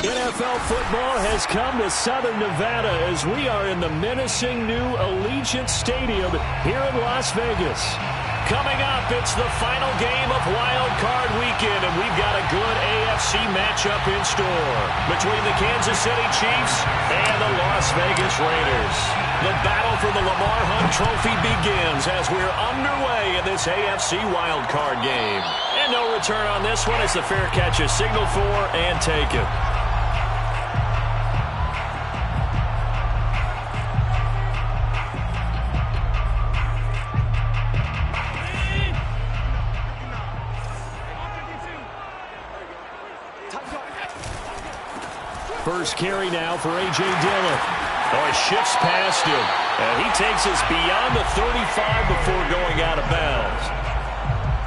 NFL football has come to Southern Nevada as we are in the menacing new Allegiant Stadium here in Las Vegas. Coming up, it's the final game of Wild Card Weekend, and we've got a good AFC matchup in store between the Kansas City Chiefs and the Las Vegas Raiders. The battle for the Lamar Hunt Trophy begins as we're underway in this AFC Wild Card game. And no return on this one as the fair catch is signaled for and taken. First carry now for A.J. Dillon. Oh, he shifts past him. And he takes us beyond the 35 before going out of bounds.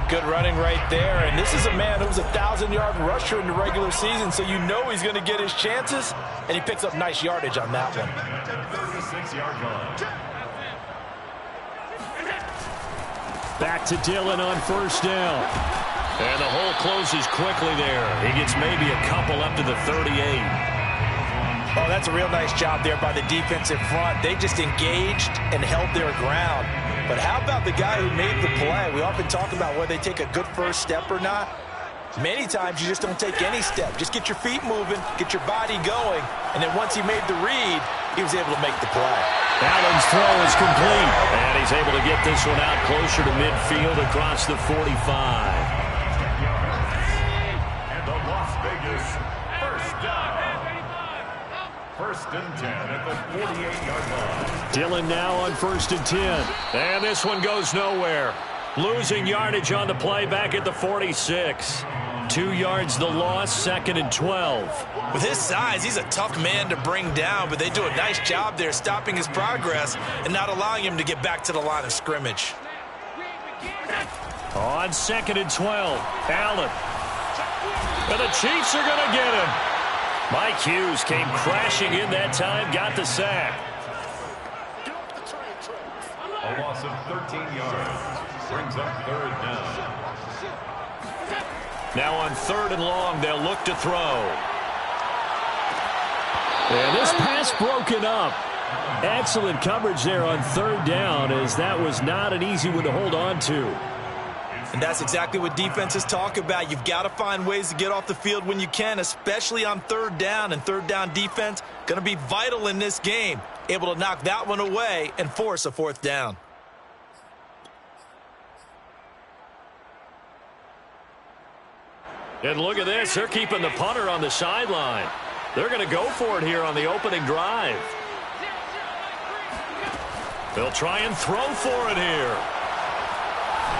Good running right there. And this is a man who was a 1,000-yard rusher in the regular season, so you know he's going to get his chances. And he picks up nice yardage on that one. 36-yard line. Back to Dillon on first down. And the hole closes quickly there. He gets maybe a couple up to the 38. Oh, that's a real nice job there by the defensive front. They just engaged and held their ground. But how about the guy who made the play? We often talk about whether they take a good first step or not. Many times you just don't take any step. Just get your feet moving, get your body going, and then once he made the read, he was able to make the play. Allen's throw is complete, and he's able to get this one out closer to midfield across the 45. And the Las Vegas first down. First and 10 at the 48-yard line. Dillon now on first and 10. And this one goes nowhere. Losing yardage on the play back at the 46. 2 yards the loss, second and 12. With his size, he's a tough man to bring down, but they do a nice job there stopping his progress and not allowing him to get back to the line of scrimmage. On second and 12, Allen. And the Chiefs are going to get him. Mike Hughes came crashing in that time, got the sack. A loss of 13 yards. Brings up third down. Now on third and long, they'll look to throw. And this pass broken up. Excellent coverage there on third down, as that was not an easy one to hold on to. And that's exactly what defenses talk about. You've got to find ways to get off the field when you can, especially on third down. And third down defense going to be vital in this game. Able to knock that one away and force a fourth down. And look at this. They're keeping the punter on the sideline. They're going to go for it here on the opening drive. They'll try and throw for it here.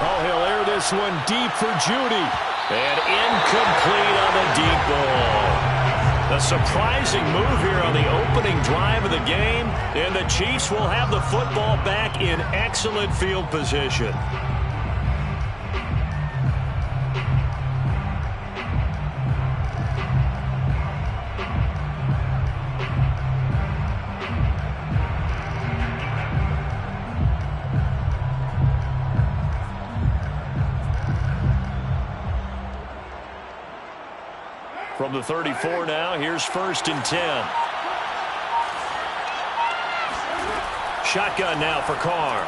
Oh, he'll air this one deep for Judy. And incomplete on the deep ball. A surprising move here on the opening drive of the game. And the Chiefs will have the football back in excellent field position. From the 34 now, here's first and 10. Shotgun now for Carr.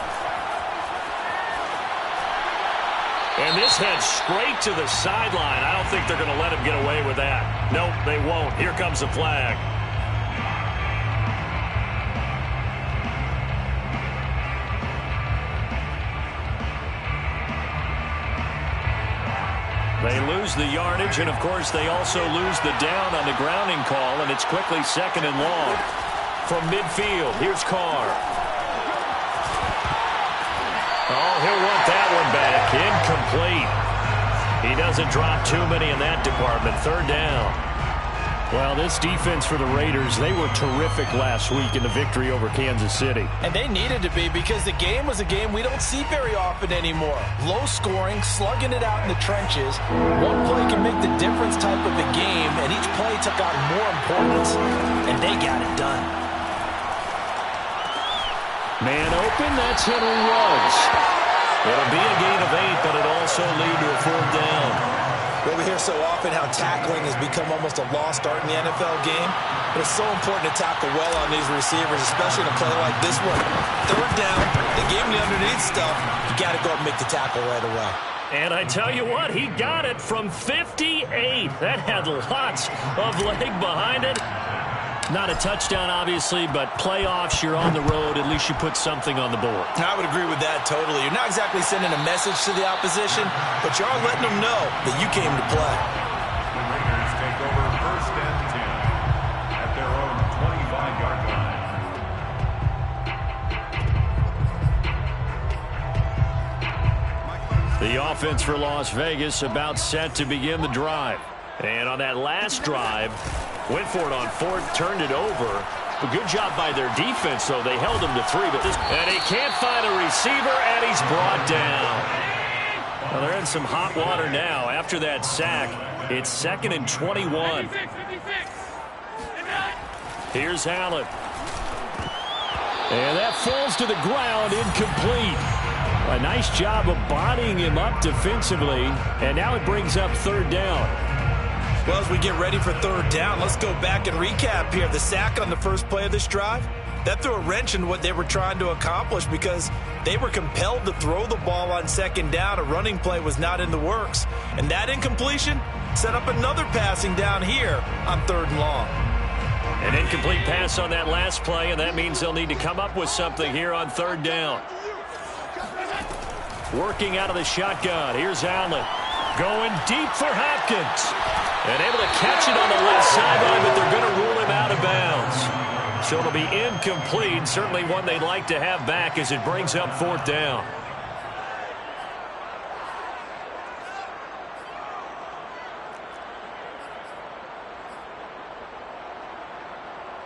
And this heads straight to the sideline. I don't think they're going to let him get away with that. Nope, they won't. Here comes the flag. They lose the yardage, and of course they also lose the down on the grounding call, and it's quickly second and long. From midfield, here's Carr. Oh, he'll want that one back. Incomplete. He doesn't drop too many in that department. Third down. Well, this defense for the Raiders, they were terrific last week in the victory over Kansas City. And they needed to be, because the game was a game we don't see very often anymore. Low scoring, slugging it out in the trenches. One play can make the difference type of a game, and each play took on more importance, and they got it done. Man open, that's Henry Ruggs. It'll be a gain of 8, but it also lead to a fourth down. Well, we hear so often how tackling has become almost a lost art in the NFL game. But it's so important to tackle well on these receivers, especially in a play like this one. Third down, they gave him the underneath stuff. You got to go up and make the tackle right away. And I tell you what, he got it from 58. That had lots of leg behind it. Not a touchdown, obviously, but playoffs, you're on the road. At least you put something on the board. I would agree with that totally. You're not exactly sending a message to the opposition, but you are letting them know that you came to play. The Raiders take over 1st and 10 at their own 25-yard line. The offense for Las Vegas about set to begin the drive. And on that last drive, went for it on 4th, turned it over. A good job by their defense, though. They held him to 3. And he can't find a receiver, and he's brought down. Well, they're in some hot water now. After that sack, it's 2nd and 21. Here's Allen. And that falls to the ground, incomplete. A nice job of bodying him up defensively, and now it brings up 3rd down. Well, as we get ready for 3rd down, let's go back and recap here. The sack on the first play of this drive, that threw a wrench in what they were trying to accomplish because they were compelled to throw the ball on 2nd down. A running play was not in the works. And that incompletion set up another passing down here on 3rd and long. An incomplete pass on that last play, and that means they'll need to come up with something here on 3rd down. Working out of the shotgun. Here's Allen. Going deep for Hopkins. And able to catch it on the left sideline, but they're going to rule him out of bounds. So it'll be incomplete. Certainly one they'd like to have back as it brings up 4th down.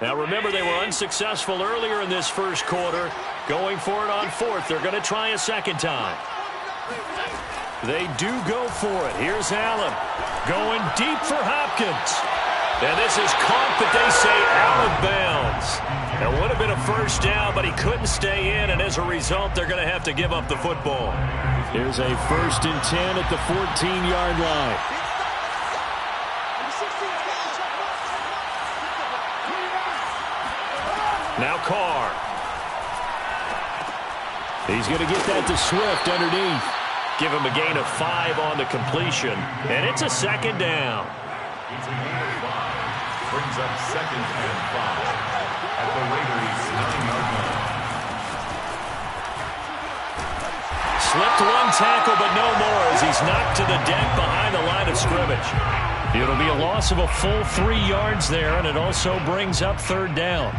Now remember, they were unsuccessful earlier in this first quarter. Going for it on 4th. They're going to try a second time. They do go for it. Here's Allen. Going deep for Hopkins. And this is caught, but they say out of bounds. It would have been a 1st down, but he couldn't stay in, and as a result, they're going to have to give up the football. Here's a 1st and 10 at the 14-yard line. Now Carr. He's going to get that to Swift underneath. Give him a gain of 5 on the completion, and it's a 2nd down. It's a gain of 5. Brings up 2nd and 5 at the Raiders' 9-yard line. Slipped one tackle, but no more as he's knocked to the deck behind the line of scrimmage. It'll be a loss of a full 3 yards there, and it also brings up 3rd down.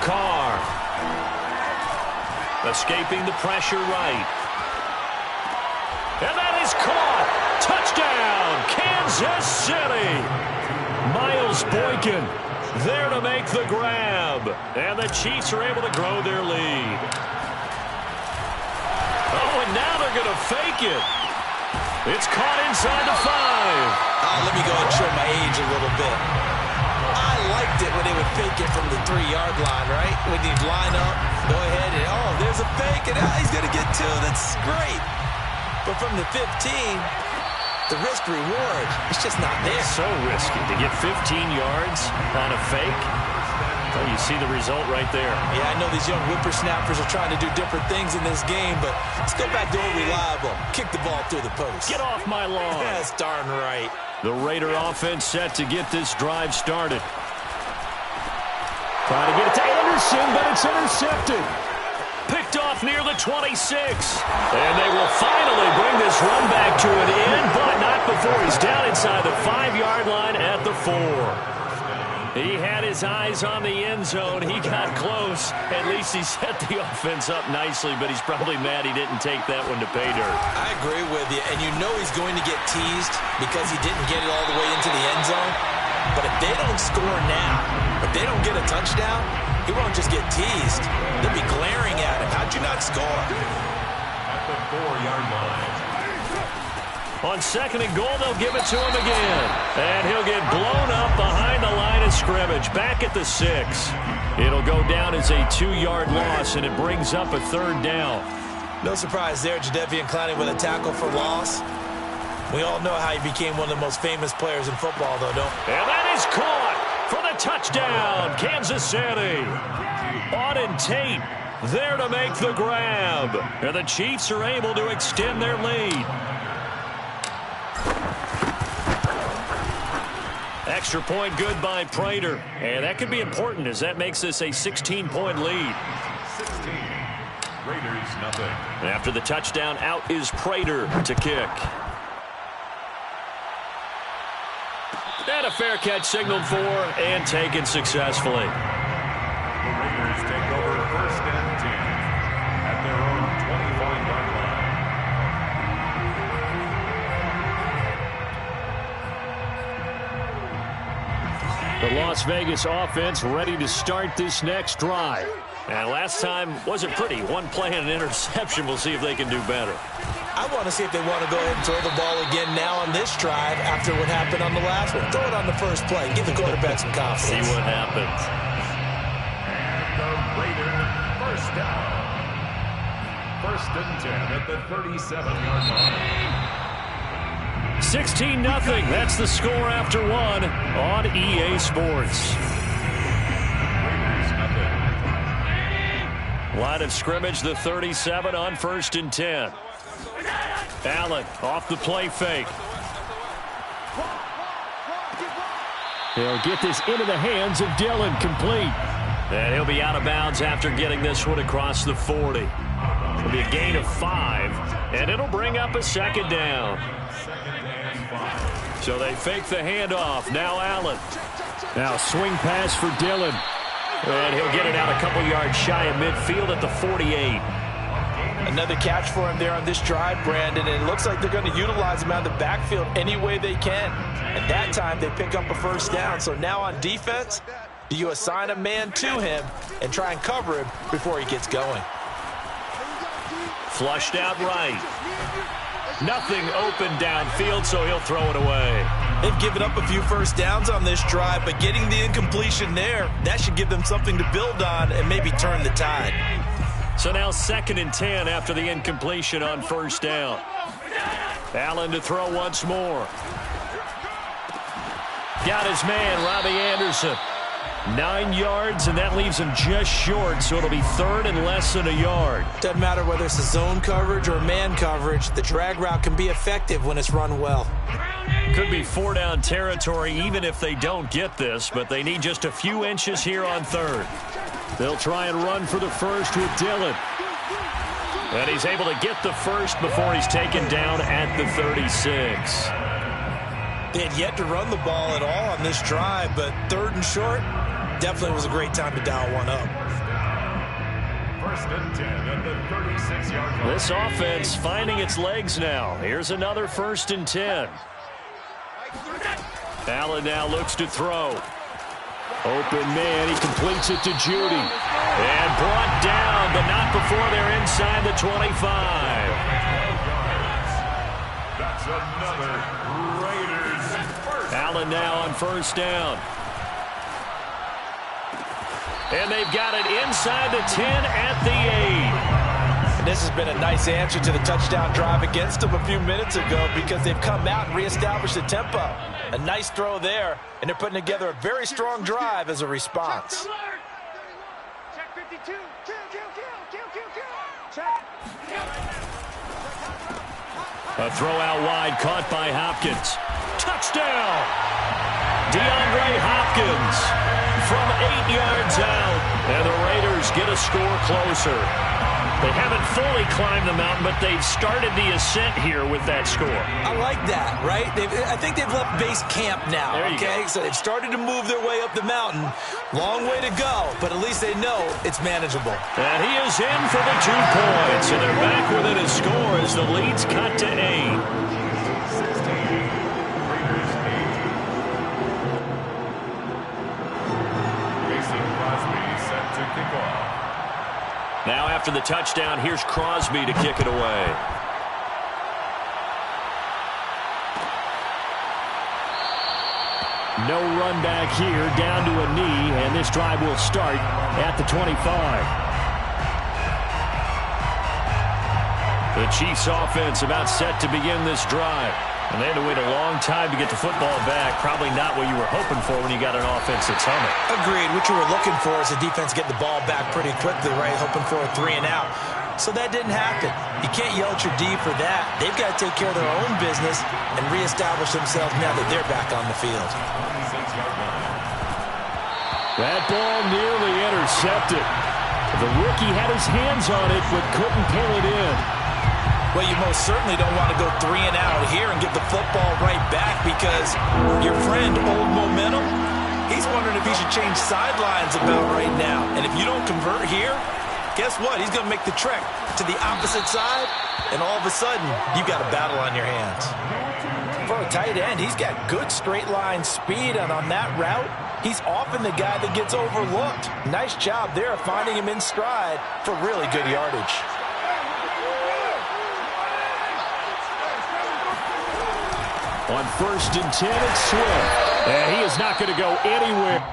Carr. Escaping the pressure right. And that is caught. Touchdown, Kansas City. Miles Boykin there to make the grab. And the Chiefs are able to grow their lead. Oh, and now they're going to fake it. It's caught inside the 5. Let me go ahead and show my age a little bit. I liked it when they would fake it from the 3-yard line, right? When you'd line up, go ahead and, oh, there's a fake, and he's going to get 2. That's great. But from the 15, the risk-reward, it's just not there. It's so risky to get 15 yards on a fake. Well, you see the result right there. Yeah, I know these young whippersnappers are trying to do different things in this game, but let's go back to old reliable. Kick the ball through the post. Get off my lawn. That's darn right. The Raider offense set to get this drive started. Trying to get it to Anderson, but it's intercepted. Picked off near the 26. And they will finally bring this run back to an end, but not before he's down inside the 5-yard line at the 4. He had his eyes on the end zone. He got close. At least he set the offense up nicely, but he's probably mad he didn't take that one to pay dirt. I agree with you, and you know he's going to get teased because he didn't get it all the way into the end zone. But if they don't score now, if they don't get a touchdown, he won't just get teased. They'll be glaring at him. How'd you not score? At the 4-yard line. On 2nd and goal, they'll give it to him again. And he'll get blown up behind the line of scrimmage, back at the 6. It'll go down as a 2-yard loss, and it brings up a 3rd down. No surprise there, Jadeveon Clowney with a tackle for loss. We all know how he became one of the most famous players in football, though, don't we? And that is caught for the touchdown, Kansas City. Auden Tate there to make the grab. And the Chiefs are able to extend their lead. Extra point good by Prater. And that could be important as that makes this a 16-point lead. 16. Raiders nothing. After the touchdown, out is Prater to kick. And a fair catch signaled for and taken successfully. The Raiders take over 1st and 10 at their own 25-yard line. The Las Vegas offense ready to start this next drive. And last time wasn't pretty. One play and an interception. We'll see if they can do better. I want to see if they want to go ahead and throw the ball again now on this drive after what happened on the last one. Throw it on the first play. Give the quarterback some confidence. See what happens. And the Raiders first down. 1st and 10 at the 37-yard line. 16-0. That's the score after 1 on EA Sports. Raiders nothing. Line of scrimmage, the 37 on 1st and 10. Allen off the play fake. They'll get this into the hands of Dillon, complete. And he'll be out of bounds after getting this one across the 40. It'll be a gain of 5, and it'll bring up a 2nd down. 2nd and 5. So they fake the handoff. Now Allen. Now swing pass for Dillon. And he'll get it out a couple yards shy of midfield at the 48. Another catch for him there on this drive, Brandon, and it looks like they're going to utilize him out of the backfield any way they can. At that time, they pick up a 1st down. So now on defense, do you assign a man to him and try and cover him before he gets going? Flushed out right. Nothing open downfield, so he'll throw it away. They've given up a few 1st downs on this drive, but getting the incompletion there, that should give them something to build on and maybe turn the tide. So now 2nd and 10 after the incompletion on 1st down. Allen to throw once more. Got his man, Robbie Anderson. 9 yards, and that leaves him just short, so it'll be 3rd and less than a yard. Doesn't matter whether it's a zone coverage or man coverage, the drag route can be effective when it's run well. Could be 4-down territory even if they don't get this, but they need just a few inches here on 3rd. They'll try and run for the 1st with Dillon. And he's able to get the 1st before he's taken down at the 36. They had yet to run the ball at all on this drive, but 3rd and short definitely was a great time to dial one up. 1st and 10 at the 36-yard line. This offense finding its legs now. Here's another 1st and 10. Allen now looks to throw. Open man, he completes it to Judy. And brought down, but not before they're inside the 25. That's another Raiders first. Allen now on 1st down. And they've got it inside the 10 at the 8. And this has been a nice answer to the touchdown drive against them a few minutes ago because they've come out and reestablished the tempo. A nice throw there, and they're putting together a very strong drive as a response. Check 52. A throw out wide, caught by Hopkins. Touchdown! DeAndre Hopkins from 8 yards out, and the Raiders get a score closer. They haven't fully climbed the mountain, but they've started the ascent here with that score. I like that, right? I think they've left base camp now, There you okay? go. So they've started to move their way up the mountain. Long way to go, but at least they know it's manageable. And he is in for the 2 points, and they're back within a score as the lead's cut to 8. 16. Raiders 8. Mason Crosby set to kick off. Now after the touchdown, here's Crosby to kick it away. No run back here, down to a knee, and this drive will start at the 25. The Chiefs offense about set to begin this drive. And they had to wait a long time to get the football back. Probably not what you were hoping for when you got an offense that's humming. Agreed. What you were looking for is the defense get the ball back pretty quickly, right? Hoping for a 3 and out. So that didn't happen. You can't yell at your D for that. They've got to take care of their own business and reestablish themselves now that they're back on the field. That ball nearly intercepted. The rookie had his hands on it but couldn't pull it in. Well, you most certainly don't want to go 3 and out here and get the football right back because your friend, Old Momentum, he's wondering if he should change sidelines about right now. And if you don't convert here, guess what? He's going to make the trek to the opposite side, and all of a sudden, you've got a battle on your hands. For a tight end, he's got good straight line speed, and on that route, he's often the guy that gets overlooked. Nice job there of finding him in stride for really good yardage. On 1st and 10, it's Swift. And he is not going to go anywhere.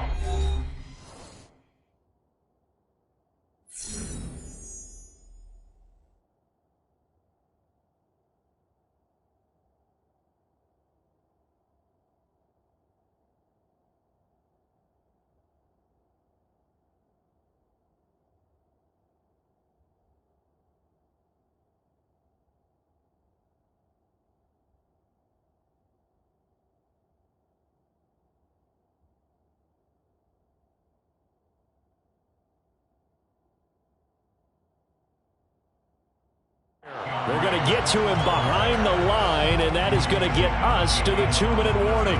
They're going to get to him behind the line, and that is going to get us to the 2-minute warning.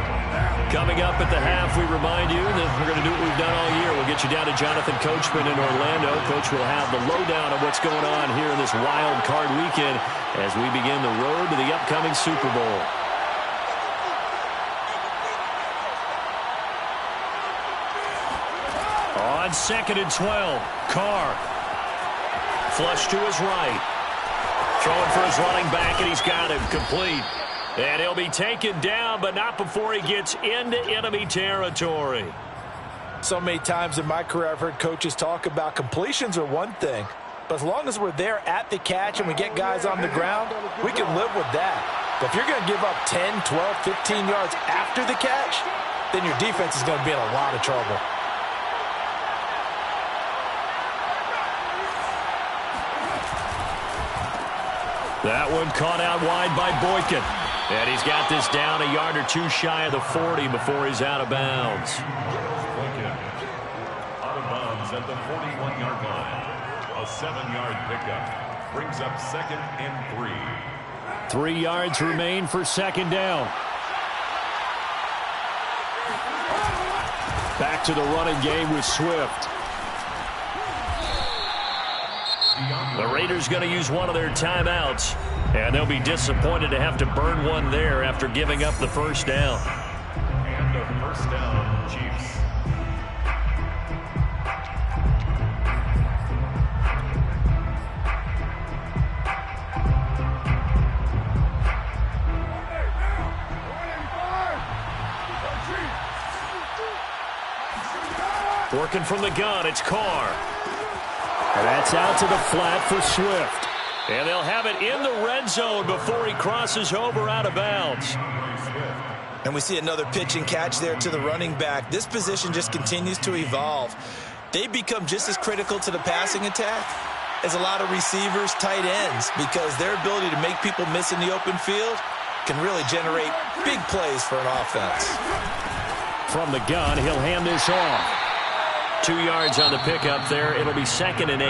Coming up at the half, we remind you that we're going to do what we've done all year. We'll get you down to Jonathan Coachman in Orlando. Coach will have the lowdown of what's going on here in this wild card weekend as we begin the road to the upcoming Super Bowl. On 2nd and 12, Carr. Flush to his right. Throwing for his running back, and he's got him complete. And he'll be taken down, but not before he gets into enemy territory. So many times in my career, I've heard coaches talk about completions are one thing. But as long as we're there at the catch and we get guys on the ground, we can live with that. But if you're going to give up 10, 12, 15 yards after the catch, then your defense is going to be in a lot of trouble. That one caught out wide by Boykin. And he's got this down a yard or two shy of the 40 before he's out of bounds. Boykin out of bounds at the 41-yard line. A 7-yard pickup brings up 2nd and 3. 3 yards remain for 2nd down. Back to the running game with Swift. The Raiders going to use one of their timeouts, and they'll be disappointed to have to burn one there after giving up the first down. And a first down, Chiefs. Working from the gun, it's Carr. And that's out to the flat for Swift. And they'll have it in the red zone before he crosses over out of bounds. And we see another pitch and catch there to the running back. This position just continues to evolve. They become just as critical to the passing attack as a lot of receivers, tight ends, because their ability to make people miss in the open field can really generate big plays for an offense. From the gun, he'll hand this off. 2 yards on the pickup there. It'll be 2nd and 8.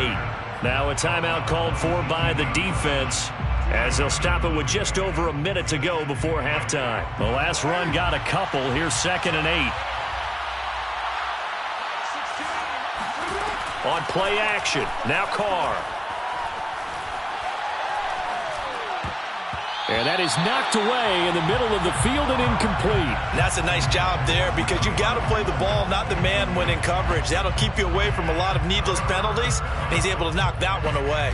Now a timeout called for by the defense as they'll stop it with just over a minute to go before halftime. The last run got a couple. Here's 2nd and 8. On play action. Now Carr. And that is knocked away in the middle of the field and incomplete. That's a nice job there because you've got to play the ball, not the man when in coverage. That'll keep you away from a lot of needless penalties, and he's able to knock that one away.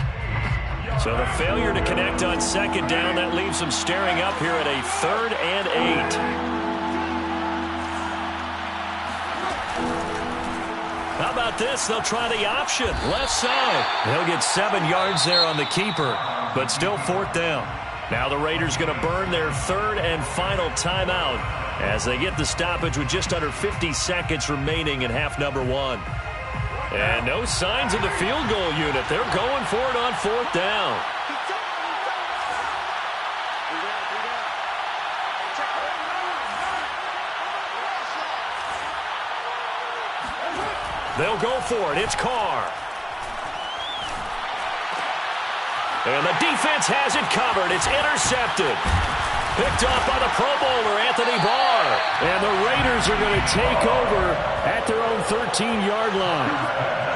So the failure to connect on 2nd down, that leaves them staring up here at a 3rd and 8. about this? They'll try the option. Left side. He'll get 7 yards there on the keeper, but still 4th down. Now the Raiders going to burn their 3rd and final timeout as they get the stoppage with just under 50 seconds remaining in half number 1. And no signs of the field goal unit. They're going for it on 4th down. They'll go for it. It's Carr. And the defense has it covered. It's intercepted. Picked off by the Pro Bowler, Anthony Barr. And the Raiders are going to take over at their own 13-yard line.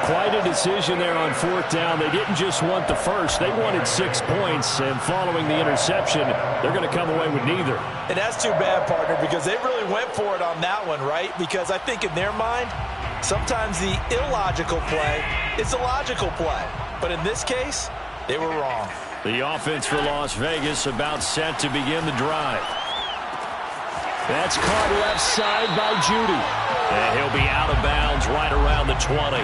Quite a decision there on 4th down. They didn't just want the first. They wanted 6 points. And following the interception, they're going to come away with neither. And that's too bad, partner, because they really went for it on that one, right? Because I think in their mind, sometimes the illogical play is a logical play. But in this case, they were wrong. The offense for Las Vegas about set to begin the drive. That's caught left side by Judy. And he'll be out of bounds right around the 20.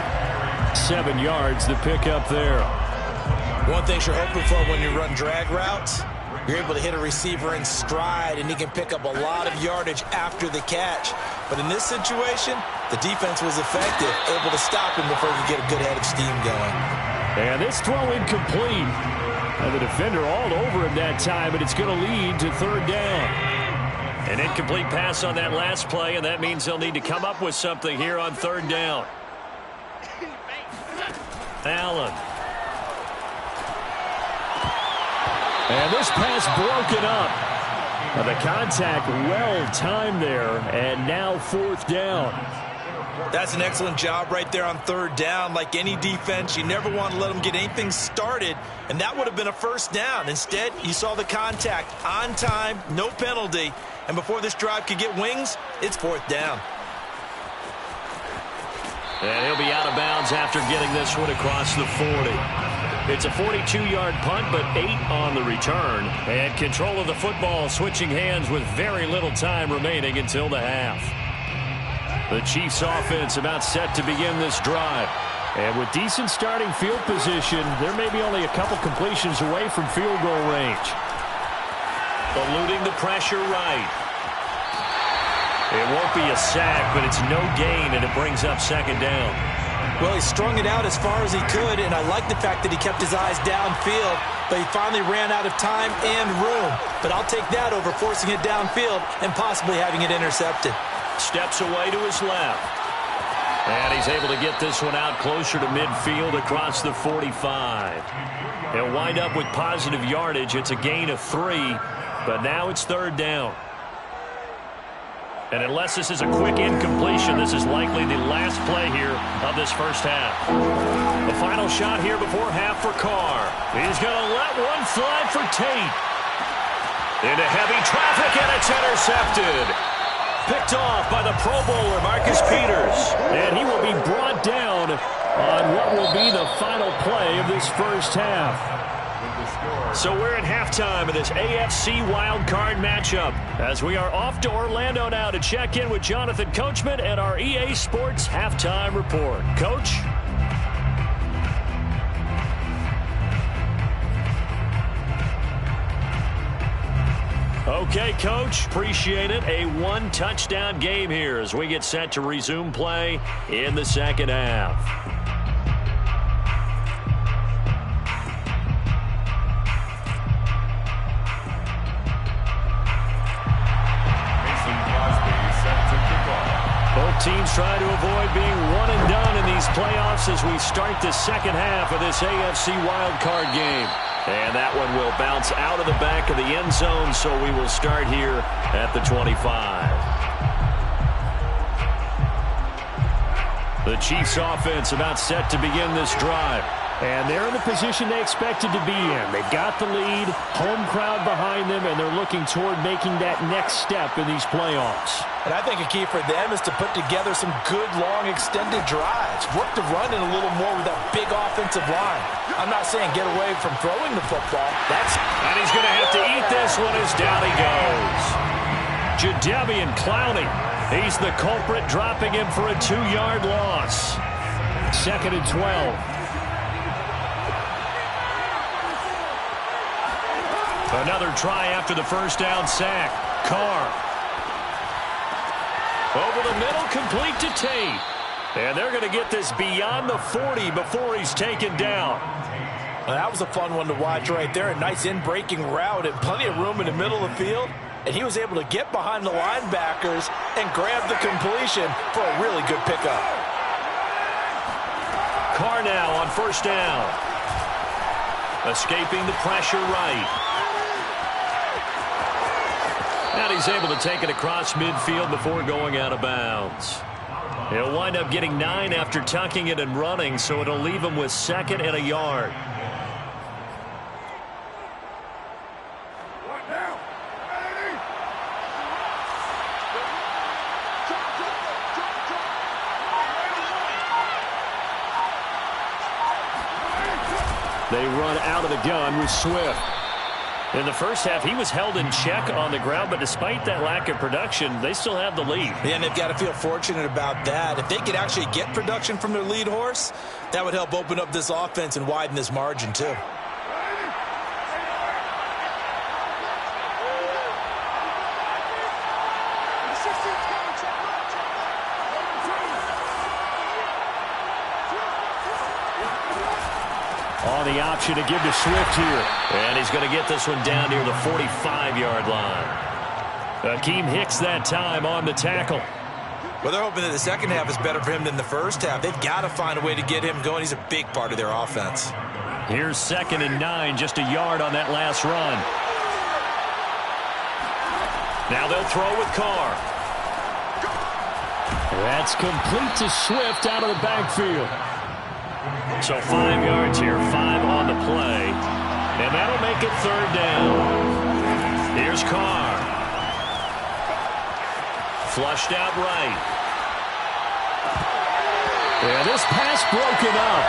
7 yards the pickup there. One thing you're hoping for when you run drag routes, you're able to hit a receiver in stride, and he can pick up a lot of yardage after the catch. But in this situation, the defense was effective, able to stop him before he could get a good head of steam going. And this throw incomplete. And the defender all over him that time, but it's going to lead to 3rd down. An incomplete pass on that last play, and that means they'll need to come up with something here on 3rd down. Allen. And this pass broken up. The contact well timed there, and now 4th down. That's an excellent job right there on 3rd down. Like any defense, you never want to let them get anything started, and that would have been a 1st down. Instead, you saw the contact on time, no penalty, and before this drive could get wings, it's 4th down. And he'll be out of bounds after getting this one across the 40. It's a 42-yard punt, but 8 on the return. And control of the football switching hands with very little time remaining until the half. The Chiefs offense about set to begin this drive. And with decent starting field position, there may be only a couple completions away from field goal range. Eluding the pressure right. It won't be a sack, but it's no gain, and it brings up 2nd down. Well, he strung it out as far as he could, and I like the fact that he kept his eyes downfield, but he finally ran out of time and room. But I'll take that over forcing it downfield and possibly having it intercepted. Steps away to his left. And he's able to get this one out closer to midfield across the 45. He'll wind up with positive yardage. It's a gain of 3, but now it's 3rd down. And unless this is a quick incompletion, this is likely the last play here of this first half. The final shot here before half for Carr. He's going to let one fly for Tate. Into heavy traffic, and it's intercepted. Picked off by the Pro Bowler, Marcus Peters. And he will be brought down on what will be the final play of this first half. So we're at halftime of this AFC wildcard matchup as we are off to Orlando now to check in with Jonathan Coachman and our EA Sports halftime report. Coach? Okay, Coach. Appreciate it. A 1-touchdown game here as we get set to resume play in the second half. Both teams try to avoid being one and done in these playoffs as we start the second half of this AFC wildcard game. And that one will bounce out of the back of the end zone, so we will start here at the 25. The Chiefs offense about set to begin this drive. And they're in the position they expected to be in. They've got the lead, home crowd behind them, and they're looking toward making that next step in these playoffs. And I think a key for them is to put together some good, long, extended drives. Work the run in a little more with that big offensive line. I'm not saying get away from throwing the football. And he's going to have to eat this one as down he goes. Jadeveon Clowney. He's the culprit, dropping him for a 2-yard loss. 2nd and 12. Another try after the first down sack. Carr. Over the middle, complete to Tate. And they're going to get this beyond the 40 before he's taken down. Well, that was a fun one to watch right there. A nice in-breaking route and plenty of room in the middle of the field. And he was able to get behind the linebackers and grab the completion for a really good pickup. Carr now on first down. Escaping the pressure right. And he's able to take it across midfield before going out of bounds. He'll wind up getting 9 after tucking it and running, so it'll leave him with 2nd and a yard. They run out of the gun with Swift. In the first half, he was held in check on the ground, but despite that lack of production, they still have the lead. And they've got to feel fortunate about that. If they could actually get production from their lead horse, that would help open up this offense and widen this margin too. On the option to give to Swift here. And he's going to get this one down near the 45-yard line. Akeem Hicks that time on the tackle. Well, they're hoping that the second half is better for him than the first half. They've got to find a way to get him going. He's a big part of their offense. Here's 2nd and 9, just a yard on that last run. Now they'll throw with Carr. That's complete to Swift out of the backfield. So 5 yards here, 5 on the play. And that'll make it 3rd down. Here's Carr. Flushed out right. Yeah, this pass broken up.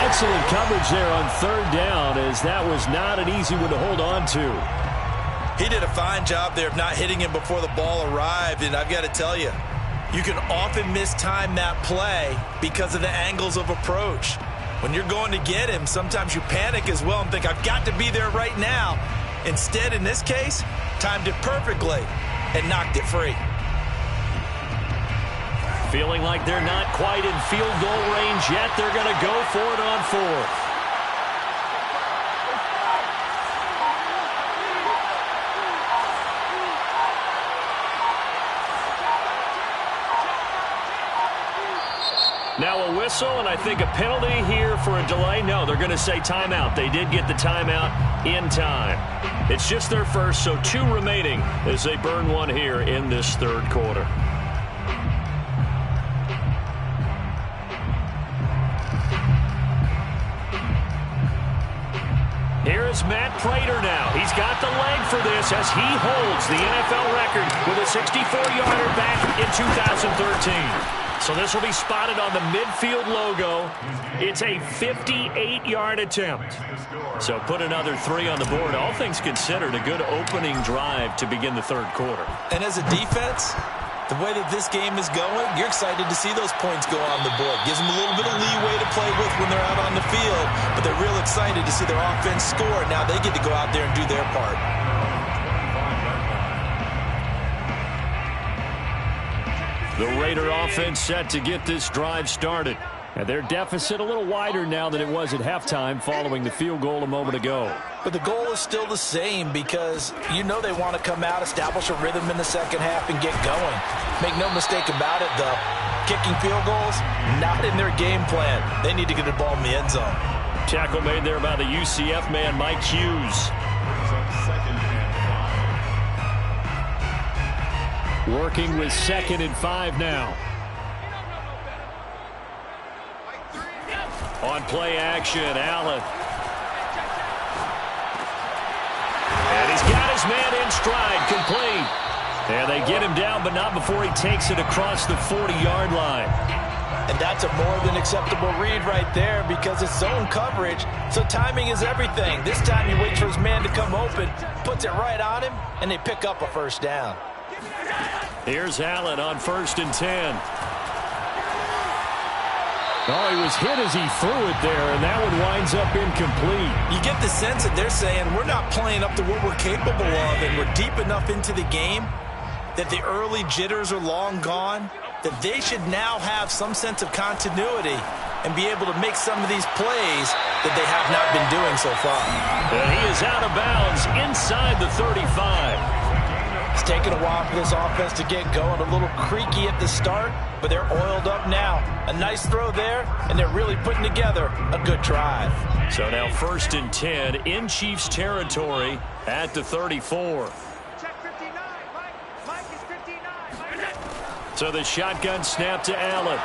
Excellent coverage there on 3rd down, as that was not an easy one to hold on to. He did a fine job there of not hitting him before the ball arrived, and I've got to tell you, you can often mistime that play because of the angles of approach. When you're going to get him, sometimes you panic as well and think, I've got to be there right now. Instead, in this case, timed it perfectly and knocked it free. Feeling like they're not quite in field goal range yet. They're going to go for it on 4th. Now a whistle, and I think a penalty here for a delay. No, they're going to say timeout. They did get the timeout in time. It's just their first, so 2 remaining as they burn one here in this 3rd quarter. Here is Matt Prater now. He's got the leg for this as he holds the NFL record with a 64-yarder back in 2013. So this will be spotted on the midfield logo. It's a 58-yard attempt. So put another 3 on the board. All things considered, a good opening drive to begin the 3rd quarter. And as a defense, the way that this game is going, you're excited to see those points go on the board. Gives them a little bit of leeway to play with when they're out on the field, but they're real excited to see their offense score. Now they get to go out there and do their part. The Raider offense set to get this drive started. And their deficit a little wider now than it was at halftime following the field goal a moment ago. But the goal is still the same because you know they want to come out, establish a rhythm in the second half, and get going. Make no mistake about it, though. Kicking field goals, not in their game plan. They need to get the ball in the end zone. Tackle made there by the UCF man, Mike Hughes. Working with 2nd and 5 now. On play action, Allen. And he's got his man in stride, complete. And they get him down, but not before he takes it across the 40-yard line. And that's a more than acceptable read right there because it's zone coverage, so timing is everything. This time he waits for his man to come open, puts it right on him, and they pick up a first down. Here's Allen on 1st and 10. Oh, he was hit as he threw it there, and that one winds up incomplete. You get the sense that they're saying we're not playing up to what we're capable of, and we're deep enough into the game that the early jitters are long gone, that they should now have some sense of continuity and be able to make some of these plays that they have not been doing so far. And he is out of bounds inside the 35. It's taken a while for this offense to get going. A little creaky at the start, but they're oiled up now. A nice throw there, and they're really putting together a good drive. So now 1st and 10 in Chiefs territory at the 34. Check 59. Mike is 59. So the shotgun snap to Allen.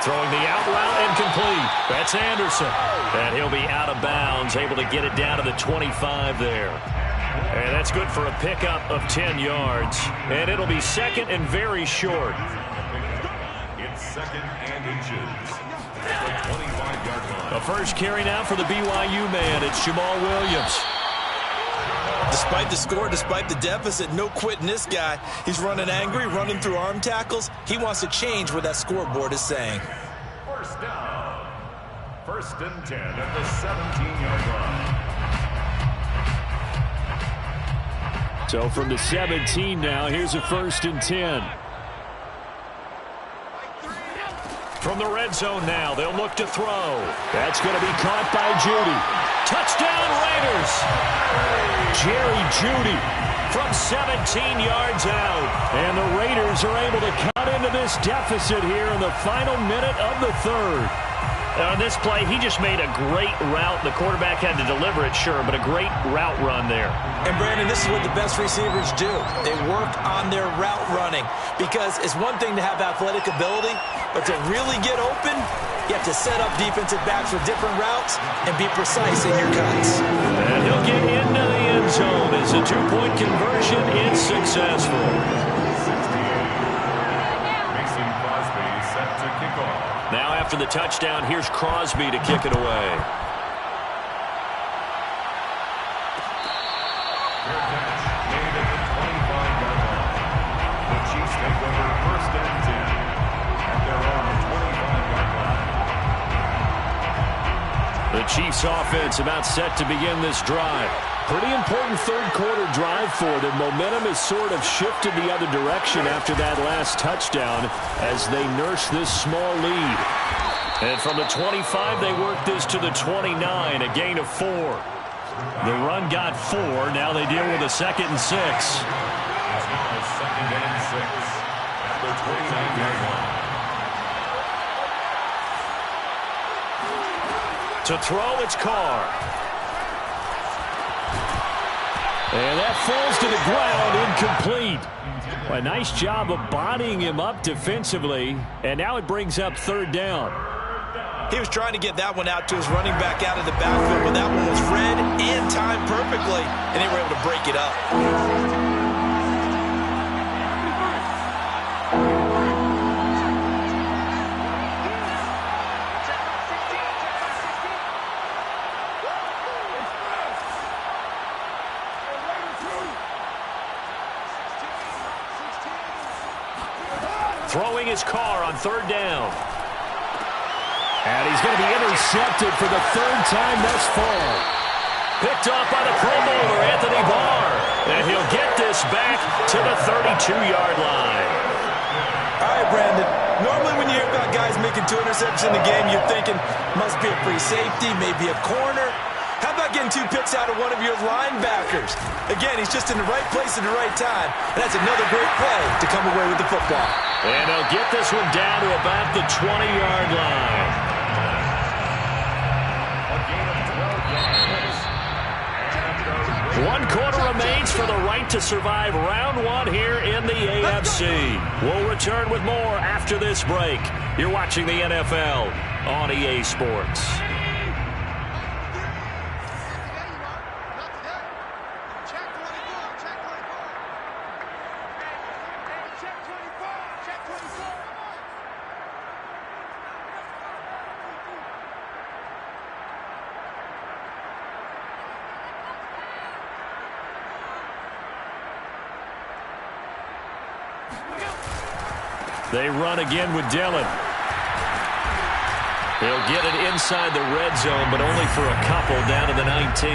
Throwing the out route incomplete. That's Anderson. And he'll be out of bounds, able to get it down to the 25 there. And that's good for a pickup of 10 yards. And it'll be 2nd and very short. It's 2nd and inches. The 25-yard line. The first carry now for the BYU man. It's Jamal Williams. Despite the score, despite the deficit, no quitting this guy. He's running angry, running through arm tackles. He wants to change what that scoreboard is saying. First down. 1st and 10 at the 17-yard line. So from the 17 now, here's a 1st and 10. From the red zone now, they'll look to throw. That's going to be caught by Jeudy. Touchdown Raiders! Jerry Jeudy from 17 yards out. And the Raiders are able to cut into this deficit here in the final minute of the 3rd. On this play, he just made a great route. The quarterback had to deliver it, sure, but a great route run there. And, Brandon, this is what the best receivers do. They work on their route running because it's one thing to have athletic ability, but to really get open, you have to set up defensive backs with different routes and be precise in your cuts. And he'll get into the end zone as a 2-point conversion is successful. Mason Crosby set to kick off. Now after the touchdown, here's Crosby to kick it away. Fair catch made at the 25-yard line. The Chiefs take over 1st and 10 at their own 25-yard line. The Chiefs offense about set to begin this drive. Pretty important 3rd quarter drive for them. Momentum has sort of shifted the other direction after that last touchdown as they nurse this small lead. And from the 25, they work this to the 29, a gain of 4. The run got 4. Now they deal with a 2nd and 6. It's now 2nd and 6 at the 29-yard line. To throw, it's Carr. And that falls to the ground, incomplete. A nice job of bodying him up defensively, and now it brings up 3rd down. He was trying to get that one out to his running back out of the backfield, but that one was read and timed perfectly, and they were able to break it up. Throwing his Carr on 3rd down. And he's going to be intercepted for the 3rd time thus far. Picked off by the Pro Bowler, Anthony Barr. And he'll get this back to the 32-yard line. All right, Brandon. Normally when you hear about guys making 2 interceptions in the game, you're thinking, must be a free safety, maybe a corner. How about getting 2 picks out of one of your linebackers? Again, he's just in the right place at the right time. And that's another great play to come away with the football. And they'll get this one down to about the 20-yard line. A gain of 12 yards. 1 quarter remains for the right to survive round 1 here in the AFC. We'll return with more after this break. You're watching the NFL on EA Sports. They run again with Dillon. He'll get it inside the red zone, but only for a couple down to the 19.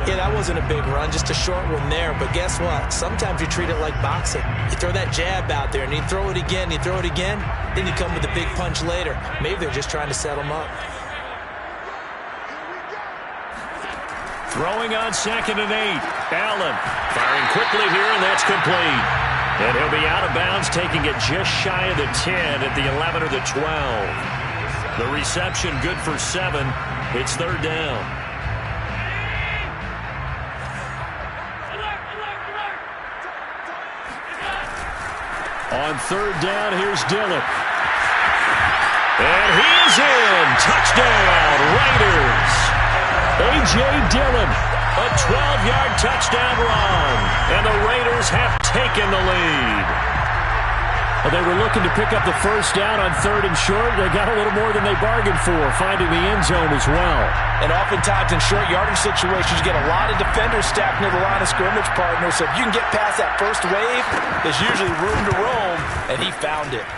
Yeah, that wasn't a big run, just a short one there. But guess what? Sometimes you treat it like boxing. You throw that jab out there, and you throw it again, then you come with a big punch later. Maybe they're just trying to set him up. Throwing on 2nd and 8. Allen firing quickly here, and that's complete. And he'll be out of bounds, taking it just shy of the 10 at the 11 or the 12. The reception good for 7. It's 3rd down. On 3rd down, here's Dillon. And he is in. Touchdown, Raiders. A.J. Dillon, a 12-yard touchdown run. And the Raiders have taken the lead. Well, they were looking to pick up the 1st down on 3rd and short. They got a little more than they bargained for, finding the end zone as well. And oftentimes in short yardage situations, you get a lot of defenders stacked near the line of scrimmage, partner. So if you can get past that first wave, there's usually room to roam, and he found it.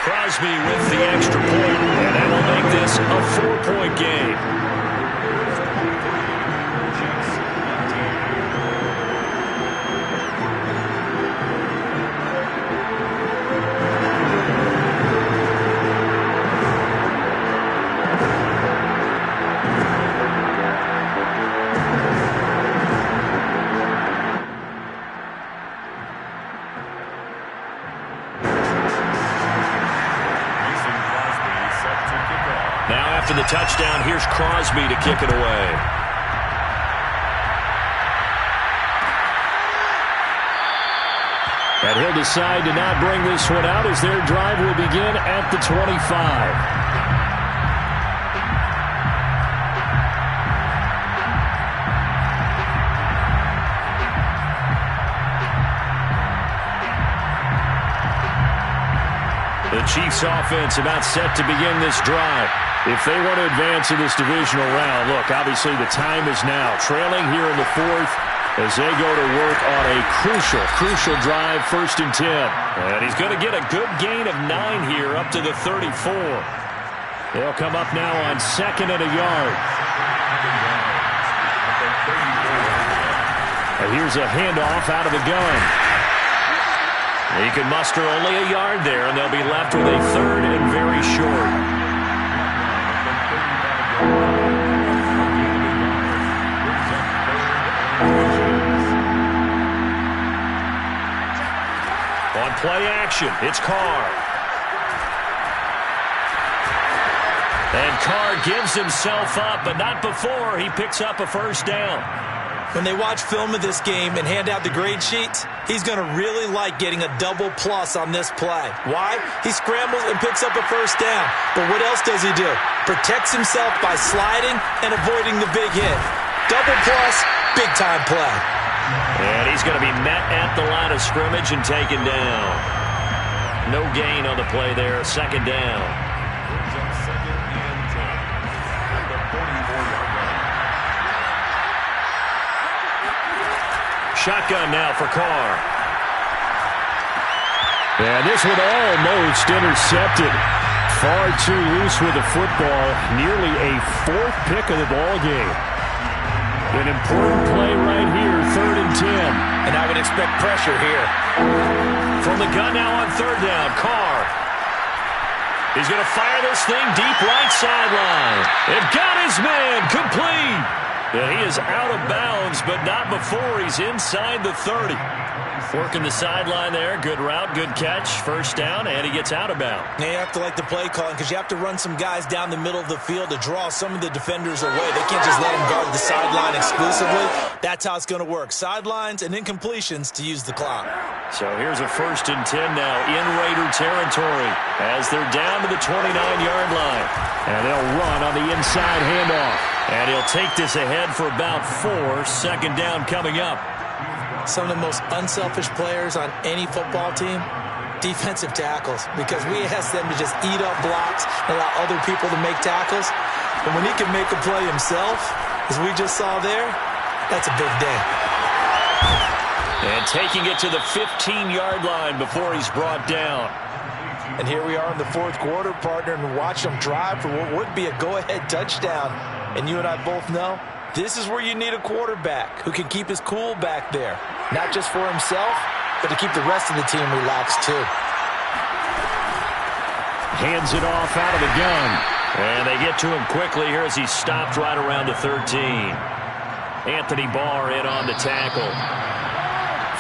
Crosby with the extra point, and that will make this a 4-point game. After the touchdown, here's Crosby to kick it away. And he'll decide to not bring this one out as their drive will begin at the 25. The Chiefs offense about set to begin this drive. If they want to advance in this divisional round, look, obviously the time is now. Trailing here in the 4th as they go to work on a crucial drive, 1st and 10. And he's going to get a good gain of 9 here up to the 34. They'll come up now on 2nd and a yard. And here's a handoff out of the gun. He can muster only a yard there, and they'll be left with a 3rd and very short. On play action, it's Carr. And Carr gives himself up, but not before he picks up a 1st down. When they watch film of this game and hand out the grade sheets, he's going to really like getting a double plus on this play. Why? He scrambles and picks up a 1st down. But what else does he do? Protects himself by sliding and avoiding the big hit. Double plus, big-time play. And he's going to be met at the line of scrimmage and taken down. No gain on the play there, 2nd down. Shotgun now for Carr. And this one almost intercepted. Far too loose with the football. Nearly a 4th pick of the ball game. An important play right here, 3rd and 10. And I would expect pressure here. From the gun now on 3rd down, Carr. He's going to fire this thing deep right sideline. And got his man complete. And he is out of bounds, but not before he's inside the 30. Working the sideline there. Good route, good catch. 1st down, and he gets out of bounds. Now you have to like the play calling because you have to run some guys down the middle of the field to draw some of the defenders away. They can't just let them guard the sideline exclusively. That's how it's going to work. Sidelines and incompletions to use the clock. So here's a 1st and 10 now in Raider territory as they're down to the 29-yard line. And they'll run on the inside handoff. And he'll take this ahead for about 4. 2nd down coming up. Some of the most unselfish players on any football team, defensive tackles, because we ask them to just eat up blocks and allow other people to make tackles. But when he can make a play himself, as we just saw there, that's a big day. And taking it to the 15-yard line before he's brought down. And here we are in the fourth quarter, partner, and watch them drive for what would be a go-ahead touchdown. And you and I both know this is where you need a quarterback who can keep his cool back there. Not just for himself, but to keep the rest of the team relaxed too. Hands it off out of the gun. And they get to him quickly here as he's stopped right around the 13. Anthony Barr in on the tackle.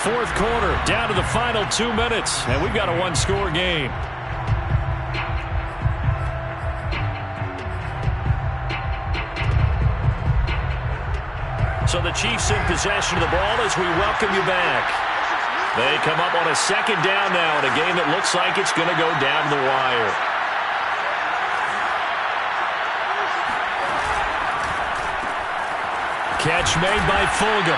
Fourth quarter, down to the final 2 minutes, and we've got a one-score game. So the Chiefs in possession of the ball as we welcome you back. They come up on a second down now in a game that looks like it's going to go down the wire. Catch made by Fulgham.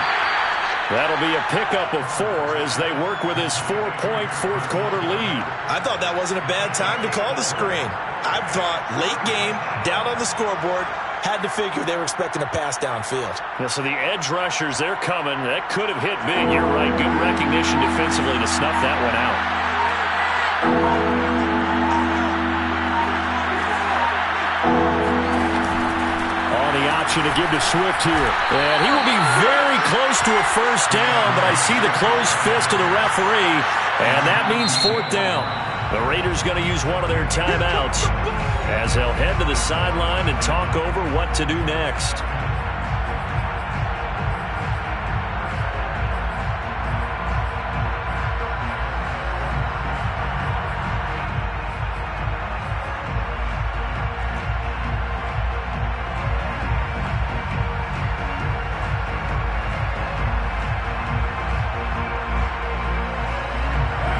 That'll be a pickup of 4 as they work with his 4-point fourth quarter lead. I thought that wasn't a bad time to call the screen. I thought late game, down on the scoreboard, had to figure they were expecting a pass downfield. Yeah, so the edge rushers, they're coming. That could have hit big. You're right. Good recognition defensively to snuff that one out. On the option to give to Swift here. And he will be very close to a first down, but I see the closed fist of the referee, and that means fourth down. The Raiders going to use one of their timeouts as they'll head to the sideline and talk over what to do next.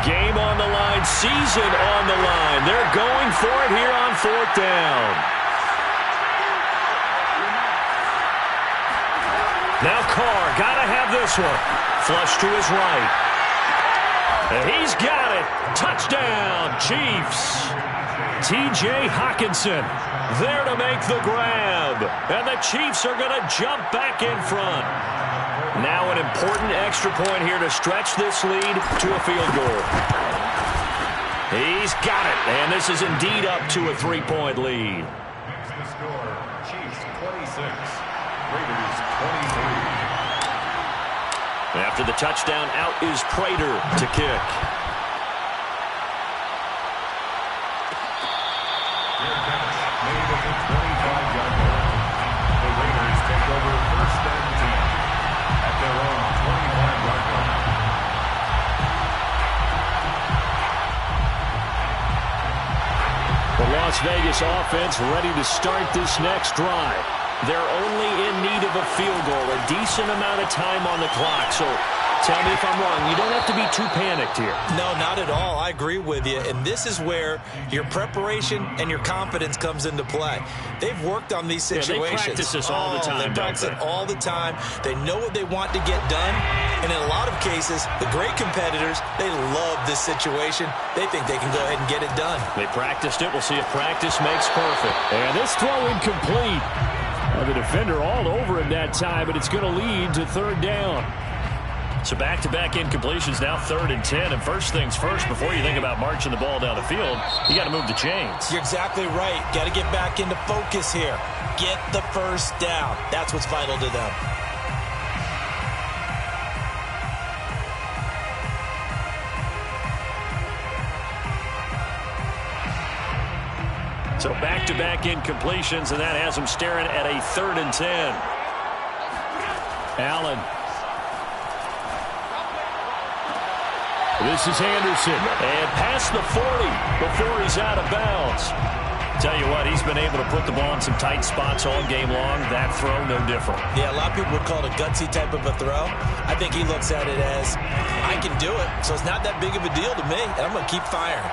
Game on the line, season on the line. They're going for it here on fourth down. Now Carr, gotta have this one. Flush to his right. And he's got it. Touchdown, Chiefs. T.J. Hockenson there to make the grab. And the Chiefs are gonna jump back in front. Now an important extra point here to stretch this lead to a field goal. He's got it, and this is indeed up to a 3-point lead. Makes the score, Chiefs 26, Raiders 23. After the touchdown, out is Prater to kick. Their catch made at the 25-yard line. The Raiders take over first and 10 at their own 25-yard line. The Las Vegas offense ready to start this next drive. They're only in need of a field goal, a decent amount of time on the clock. So tell me if I'm wrong. You don't have to be too panicked here. No, not at all. I agree with you. And this is where your preparation and your confidence comes into play. They've worked on these situations. Yeah, they practice this all the time. They practice it all the time. They know what they want to get done. And in a lot of cases, the great competitors, they love this situation. They think they can go ahead and get it done. They practiced it. We'll see if practice makes perfect. And this throw incomplete. The defender all over him that time, but it's going to lead to third down. So back-to-back incompletions, now 3rd and 10. And first things first, before you think about marching the ball down the field, you got to move the chains. You're exactly right. Got to get back into focus here. Get the first down. That's what's vital to them. So back-to-back incompletions, and that has them staring at a 3rd and 10. Allen. This is Anderson. And past the 40 before he's out of bounds. Tell you what, he's been able to put the ball in some tight spots all game long. That throw, no different. Yeah, a lot of people would call it a gutsy type of a throw. I think he looks at it as, I can do it, so it's not that big of a deal to me, and I'm going to keep firing.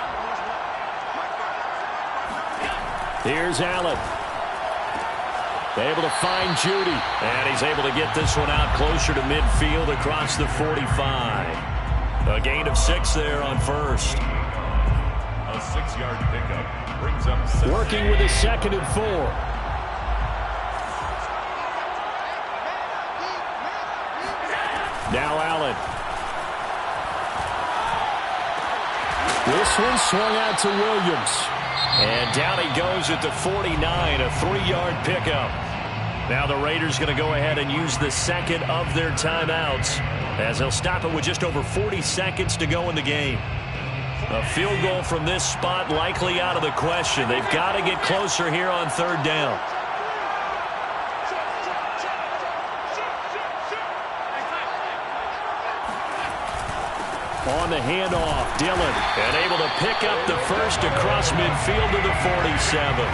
Here's Allen. Able to find Judy. And he's able to get this one out closer to midfield across the 45. A gain of 6 there on first. A 6-yard pickup brings up 7. Working with a 2nd and 4. Now Allen. This one swung out to Williams. And down he goes at the 49, a 3-yard pickup. Now the Raiders going to go ahead and use the second of their timeouts as they'll stop it with just over 40 seconds to go in the game. A field goal from this spot likely out of the question. They've got to get closer here on third down. On the handoff, Dillon, and able to pick up the first across midfield to the 47.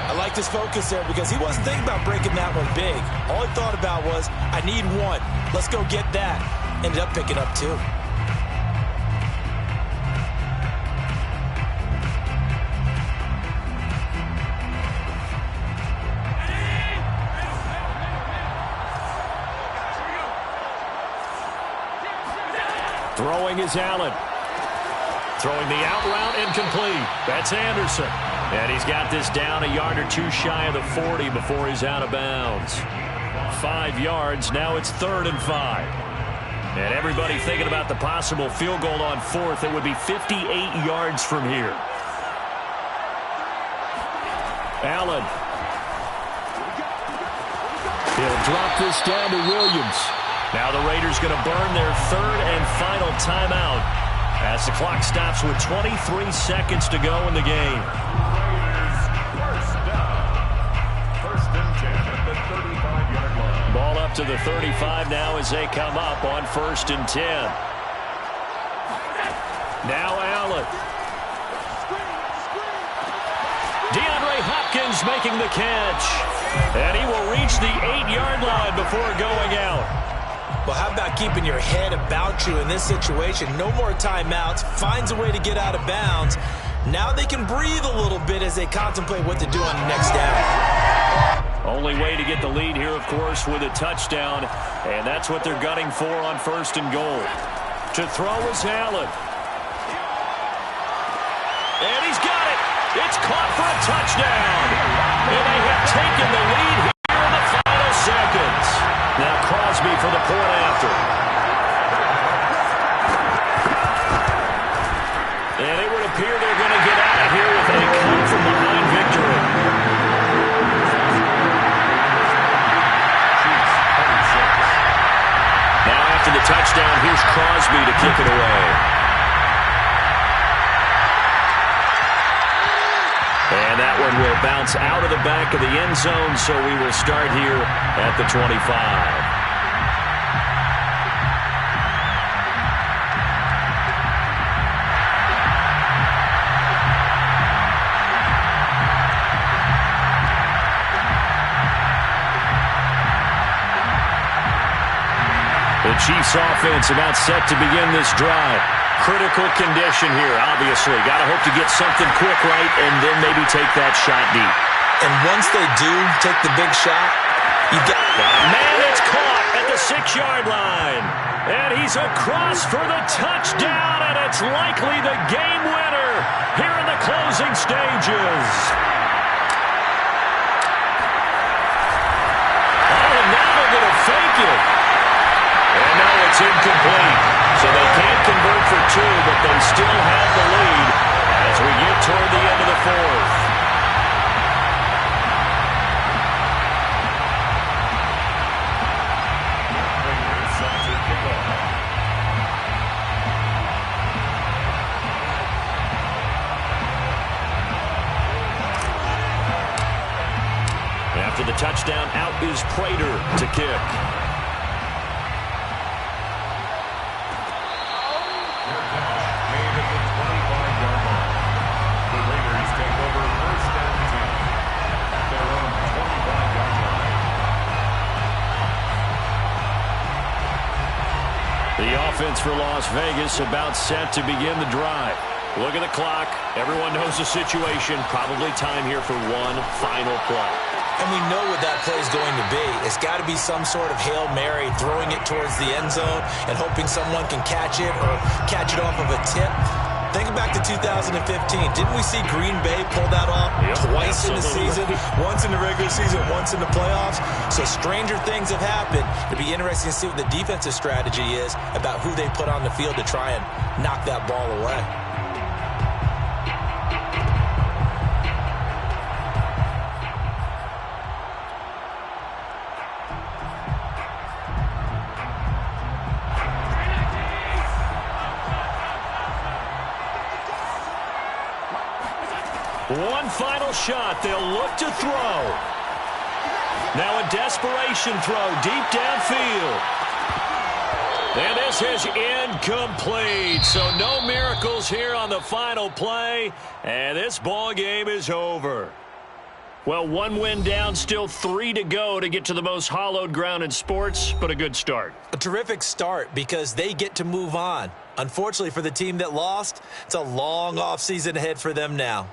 I like his focus there because he wasn't thinking about breaking that one big. All he thought about was, I need one. Let's go get that. Ended up picking up two. Throwing is Allen. Throwing the out route incomplete. That's Anderson. And he's got this down a yard or two shy of the 40 before he's out of bounds. 5 yards. Now it's 3rd and 5. And everybody thinking about the possible field goal on 4th. It would be 58 yards from here. Allen. He'll drop this down to Williams. Now the Raiders going to burn their 3rd and final timeout as the clock stops with 23 seconds to go in the game. Raiders first down. 1st and 10 at the 35-yard line. Ball up to the 35 now as they come up on 1st and 10. Now Allen. DeAndre Hopkins making the catch. And he will reach the 8-yard line before going out. Well, how about keeping your head about you in this situation? No more timeouts. Finds a way to get out of bounds. Now they can breathe a little bit as they contemplate what to do on the next down. Only way to get the lead here, of course, with a touchdown. And that's what they're gunning for on 1st and goal. To throw is Allen. And he's got it. It's caught for a touchdown. And they have taken the lead here in the final seconds. Now Crosby for the point after. And it would appear they're going to get out of here with a come-from-behind victory. Now after the touchdown, here's Crosby to kick it away. And that one will bounce out of the back of the end zone, so we will start here at the 25. The Chiefs offense about set to begin this drive. Critical condition here, obviously. Got to hope to get something quick right and then maybe take that shot deep. And once they do take the big shot, you got... Man, it's caught at the 6-yard line. And he's across for the touchdown, and it's likely the game winner here in the closing stages. Oh, now they're going to fake it. And now it's incomplete. So they can't convert for 2, but they still have the lead as we get toward the end of the 4th. After the touchdown, out is Prater to kick. Offense for Las Vegas about set to begin the drive. Look at the clock. Everyone knows the situation. Probably time here for one final play. And we know what that play is going to be. It's got to be some sort of Hail Mary, throwing it towards the end zone and hoping someone can catch it or catch it off of a tip. Think back to 2015. Didn't we see Green Bay pull that off twice in the season? Once in the regular season, once in the playoffs. So stranger things have happened. It'll be interesting to see what the defensive strategy is about who they put on the field to try and knock that ball away. One final shot. They'll look to throw. Now a desperation throw deep downfield. And this is incomplete. So no miracles here on the final play. And this ball game is over. Well, one win down, still 3 to go to get to the most hallowed ground in sports, but a good start. A terrific start because they get to move on. Unfortunately for the team that lost, it's a long offseason ahead for them now.